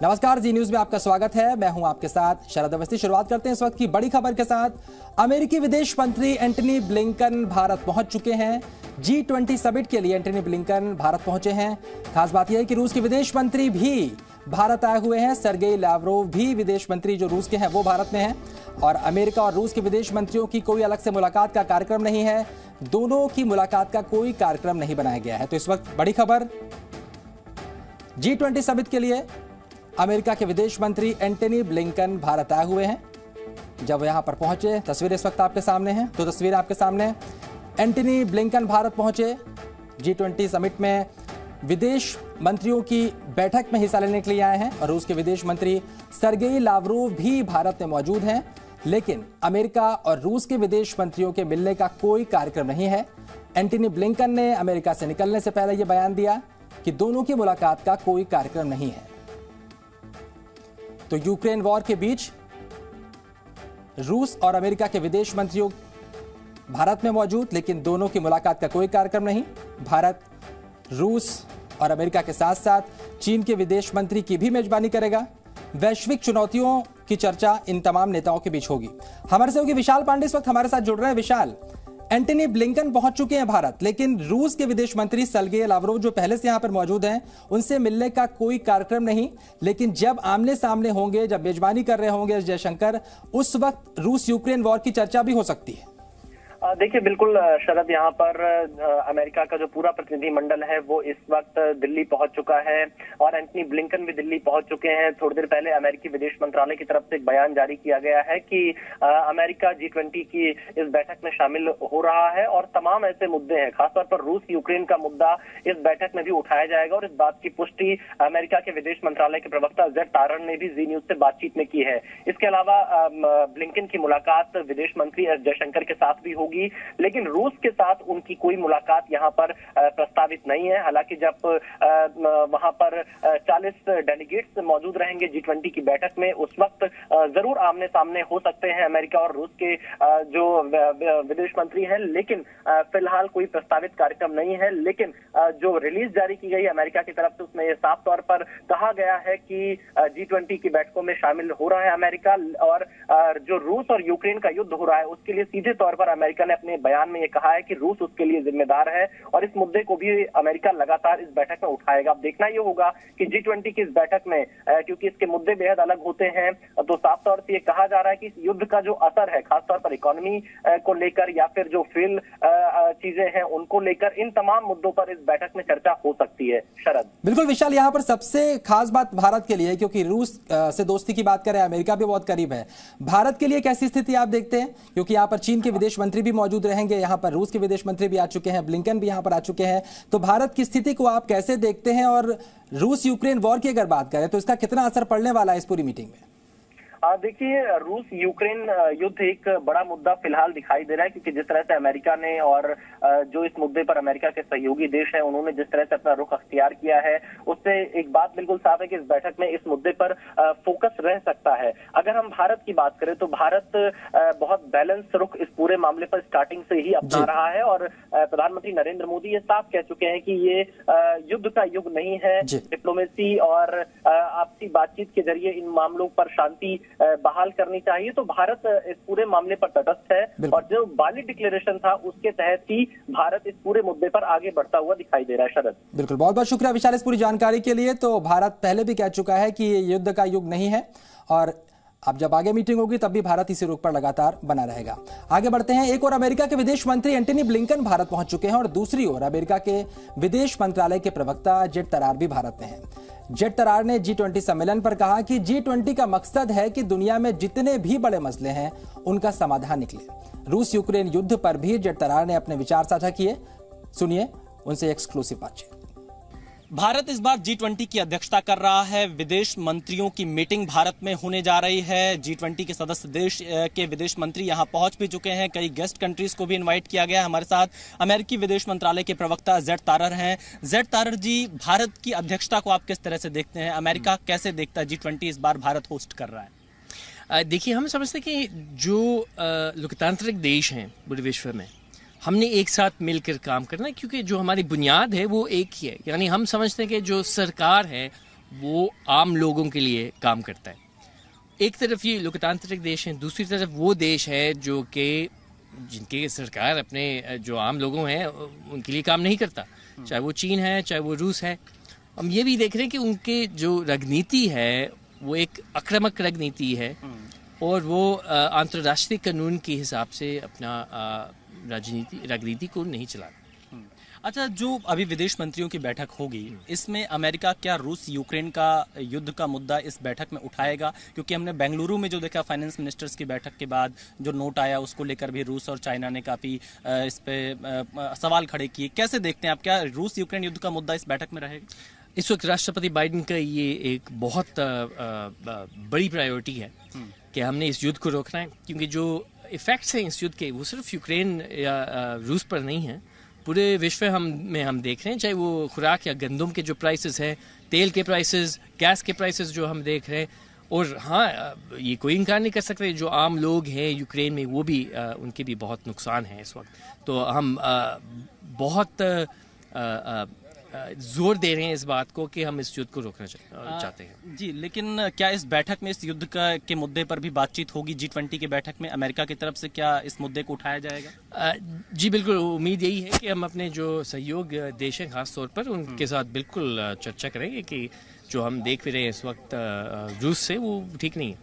नमस्कार, जी न्यूज में आपका स्वागत है। मैं हूं आपके साथ शरद अवस्थी। शुरुआत करते हैं इस वक्त की बड़ी खबर के साथ। अमेरिकी विदेश मंत्री एंटनी ब्लिंकन भारत पहुंच चुके हैं। G20 समिट के लिए एंटनी ब्लिंकन भारत पहुंचे हैं। खास बात यह है कि रूस के विदेश मंत्री भी भारत आए हुए हैं। सर्गेई लावरोव भी विदेश मंत्री जो रूस के हैं वो भारत में हैं। और अमेरिका और रूस के विदेश मंत्रियों की कोई अलग से मुलाकात का कार्यक्रम नहीं है। दोनों की मुलाकात का कोई कार्यक्रम नहीं बनाया गया है। तो इस वक्त बड़ी खबर, G20 समिट के लिए अमेरिका के विदेश मंत्री एंटनी ब्लिंकन भारत आए हुए हैं। जब यहां पर पहुंचे, तस्वीरें इस वक्त आपके सामने हैं। तो तस्वीरें आपके सामने, एंटनी ब्लिंकन भारत पहुंचे। G20 समिट में विदेश मंत्रियों की बैठक में हिस्सा लेने के लिए आए हैं और रूस के विदेश मंत्री सर्गेई लावरोव भी भारत में मौजूद हैं। लेकिन अमेरिका और रूस के विदेश मंत्रियों के मिलने का कोई कार्यक्रम नहीं है। एंटनी ब्लिंकन ने अमेरिका से निकलने से पहले यह बयान दिया कि दोनों की मुलाकात का कोई कार्यक्रम नहीं है। तो यूक्रेन वॉर के बीच रूस और अमेरिका के विदेश मंत्रियों भारत में मौजूद, लेकिन दोनों की मुलाकात का कोई कार्यक्रम नहीं। भारत रूस और अमेरिका के साथ साथ चीन के विदेश मंत्री की भी मेजबानी करेगा। वैश्विक चुनौतियों की चर्चा इन तमाम नेताओं के बीच होगी। हमारे सहयोगी विशाल पांडे इस वक्त हमारे साथ जुड़ रहे हैं। विशाल, एंटनी ब्लिंकन पहुंच चुके हैं भारत, लेकिन रूस के विदेश मंत्री सर्गेई लावरोव जो पहले से यहां पर मौजूद हैं, उनसे मिलने का कोई कार्यक्रम नहीं। लेकिन जब आमने सामने होंगे, जब मेजबानी कर रहे होंगे जयशंकर, उस वक्त रूस यूक्रेन वॉर की चर्चा भी हो सकती है। देखिए, बिल्कुल शरद, यहाँ पर अमेरिका का जो पूरा प्रतिनिधि मंडल है वो इस वक्त दिल्ली पहुंच चुका है और एंटनी ब्लिंकन भी दिल्ली पहुंच चुके हैं। थोड़ी देर पहले अमेरिकी विदेश मंत्रालय की तरफ से एक बयान जारी किया गया है कि अमेरिका G20 की इस बैठक में शामिल हो रहा है और तमाम ऐसे मुद्दे हैं, खासतौर पर रूस यूक्रेन का मुद्दा इस बैठक में भी उठाया जाएगा। और इस बात की पुष्टि अमेरिका के विदेश मंत्रालय के प्रवक्ता जेड तारर ने भी जी न्यूज से बातचीत में की है। इसके अलावा ब्लिंकन की मुलाकात विदेश मंत्री एस जयशंकर के साथ भी होगी, लेकिन रूस के साथ उनकी कोई मुलाकात यहां पर प्रस्तावित नहीं है। हालांकि जब वहां पर 40 डेलीगेट्स मौजूद रहेंगे G20 की बैठक में, उस वक्त जरूर आमने सामने हो सकते हैं अमेरिका और रूस के जो विदेश मंत्री हैं। लेकिन फिलहाल कोई प्रस्तावित कार्यक्रम नहीं है। लेकिन जो रिलीज जारी की गई अमेरिका की तरफ से, उसमें यह साफ तौर पर कहा गया है कि G20 की बैठकों में शामिल हो रहा है अमेरिका। और जो रूस और यूक्रेन का युद्ध हो रहा है उसके लिए सीधे तौर पर अमेरिका ने अपने बयान में यह कहा है कि रूस उसके लिए जिम्मेदार है और इस मुद्दे को भी अमेरिका लगातार इस बैठक में उठाएगा। अब देखना ये होगा कि G20 की इस बैठक में, क्योंकि इसके मुद्दे बेहद अलग होते हैं, तो साफ तौर से ये कहा जा रहा है कि इस युद्ध का जो असर है, खासतौर पर इकोनॉमी को लेकर या फिर जो फेल चीजें हैं उनको लेकर, इन तमाम मुद्दों पर इस बैठक में चर्चा हो सकती है। शरद, बिल्कुल विशाल, यहाँ पर सबसे खास बात भारत के लिए, क्योंकि रूस से दोस्ती की बात करें, अमेरिका भी बहुत करीब है। भारत के लिए कैसी स्थिति आप देखते हैं? क्योंकि यहाँ पर चीन के विदेश मंत्री भी मौजूद रहेंगे, यहाँ पर रूस के विदेश मंत्री भी आ चुके हैं, ब्लिंकन भी यहाँ पर आ चुके हैं। तो भारत की स्थिति को आप कैसे देखते हैं? और रूस यूक्रेन वॉर की अगर बात करें तो इसका कितना असर पड़ने वाला है इस पूरी मीटिंग में? देखिए, रूस यूक्रेन युद्ध एक बड़ा मुद्दा फिलहाल दिखाई दे रहा है, क्योंकि जिस तरह से अमेरिका ने और जो इस मुद्दे पर अमेरिका के सहयोगी देश हैं उन्होंने जिस तरह से अपना रुख अख्तियार किया है, उससे एक बात बिल्कुल साफ है कि इस बैठक में इस मुद्दे पर फोकस रह सकता है। अगर हम भारत की बात करें तो भारत बहुत बैलेंस रुख इस पूरे मामले पर स्टार्टिंग से ही अपना रहा है और प्रधानमंत्री नरेंद्र मोदी ये साफ कह चुके हैं कि ये युद्ध का युग नहीं है। डिप्लोमेसी और आपसी बातचीत के जरिए इन मामलों पर शांति बहाल करनी चाहिए। तो भारत इस पूरे मामले पर तटस्थ है और जो बाली डिक्लेरेशन था उसके तहत ही भारत इस पूरे मुद्दे पर आगे बढ़ता हुआ दिखाई दे रहा है। शरद, बिल्कुल, बहुत बहुत शुक्रिया विशाल इस पूरी जानकारी के लिए। तो भारत पहले भी कह चुका है कि ये युद्ध का युग नहीं है और अब जब आगे मीटिंग होगी तब भी भारत इसी रुख पर लगातार बना रहेगा। आगे बढ़ते हैं। एक और अमेरिका के विदेश मंत्री एंटनी ब्लिंकन भारत पहुंच चुके हैं और दूसरी ओर अमेरिका के विदेश मंत्रालय के प्रवक्ता जेड तरार भी भारत में हैं। जेड तरार ने G20 सम्मेलन पर कहा कि G20 का मकसद है कि दुनिया में जितने भी बड़े मसले हैं उनका समाधान निकले। रूस यूक्रेन युद्ध पर भी जेड तरार ने अपने विचार साझा किए। सुनिए उनसे एक्सक्लूसिव बातचीत। भारत इस बार G20 की अध्यक्षता कर रहा है। विदेश मंत्रियों की मीटिंग भारत में होने जा रही है। G20 के सदस्य देश के विदेश मंत्री यहां पहुंच भी चुके हैं। कई गेस्ट कंट्रीज को भी इनवाइट किया गया है। हमारे साथ अमेरिकी विदेश मंत्रालय के प्रवक्ता जेड तारर हैं। जेड तारर जी, भारत की अध्यक्षता को आप किस तरह से देखते हैं? अमेरिका कैसे देखता है G20 इस बार भारत होस्ट कर रहा है? देखिए, हम समझते हैं कि जो लोकतांत्रिक देश हैं पूरे विश्व में, हमने एक साथ मिलकर काम करना है, क्योंकि जो हमारी बुनियाद है वो एक ही है। यानी हम समझते हैं कि जो सरकार है वो आम लोगों के लिए काम करता है। एक तरफ ये लोकतांत्रिक देश हैं, दूसरी तरफ वो देश है जो कि जिनकी सरकार अपने जो आम लोगों हैं उनके लिए काम नहीं करता, चाहे वो चीन है चाहे वो रूस है। हम ये भी देख रहे हैं कि उनके जो राजनीति है वो एक आक्रामक राजनीति है और वो अंतर्राष्ट्रीय कानून के हिसाब से अपना राजनीति को नहीं चला। अच्छा, जो अभी विदेश मंत्रियों की बैठक होगी, इसमें अमेरिका क्या रूस यूक्रेन का युद्ध का मुद्दा इस बैठक में उठाएगा? क्योंकि हमने बेंगलुरु में जो देखा फाइनेंस मिनिस्टर्स की बैठक के बाद जो नोट आया उसको लेकर भी रूस और चाइना ने काफी इस पे सवाल खड़े किए। कैसे देखते हैं आप, क्या रूस यूक्रेन युद्ध का मुद्दा इस बैठक में रहेगा? इस वक्त राष्ट्रपति बाइडेन का ये एक बहुत बड़ी प्रायोरिटी है कि हमने इस युद्ध को रोकना है, क्योंकि जो इफेक्ट्स हैं इस युद्ध के वो सिर्फ यूक्रेन या रूस पर नहीं है, पूरे विश्व में हम देख रहे हैं, चाहे वो खुराक या गंदम के जो प्राइसेस हैं, तेल के प्राइसेस, गैस के प्राइसेस जो हम देख रहे हैं। और हाँ, ये कोई इनकार नहीं कर सकते, जो आम लोग हैं यूक्रेन में वो भी उनके भी बहुत नुकसान है इस वक्त। तो हम बहुत जोर दे रहे हैं इस बात को कि हम इस युद्ध को रोकना चाहते हैं। जी, लेकिन क्या इस बैठक में इस युद्ध के मुद्दे पर भी बातचीत होगी? G20 की बैठक में अमेरिका की तरफ से क्या इस मुद्दे को उठाया जाएगा? जी बिल्कुल, उम्मीद यही है कि हम अपने जो सहयोग देश हैं खास तौर पर उनके साथ बिल्कुल चर्चा करेंगे कि जो हम देख भी रहे हैं इस वक्त रूस से, वो ठीक नहीं है।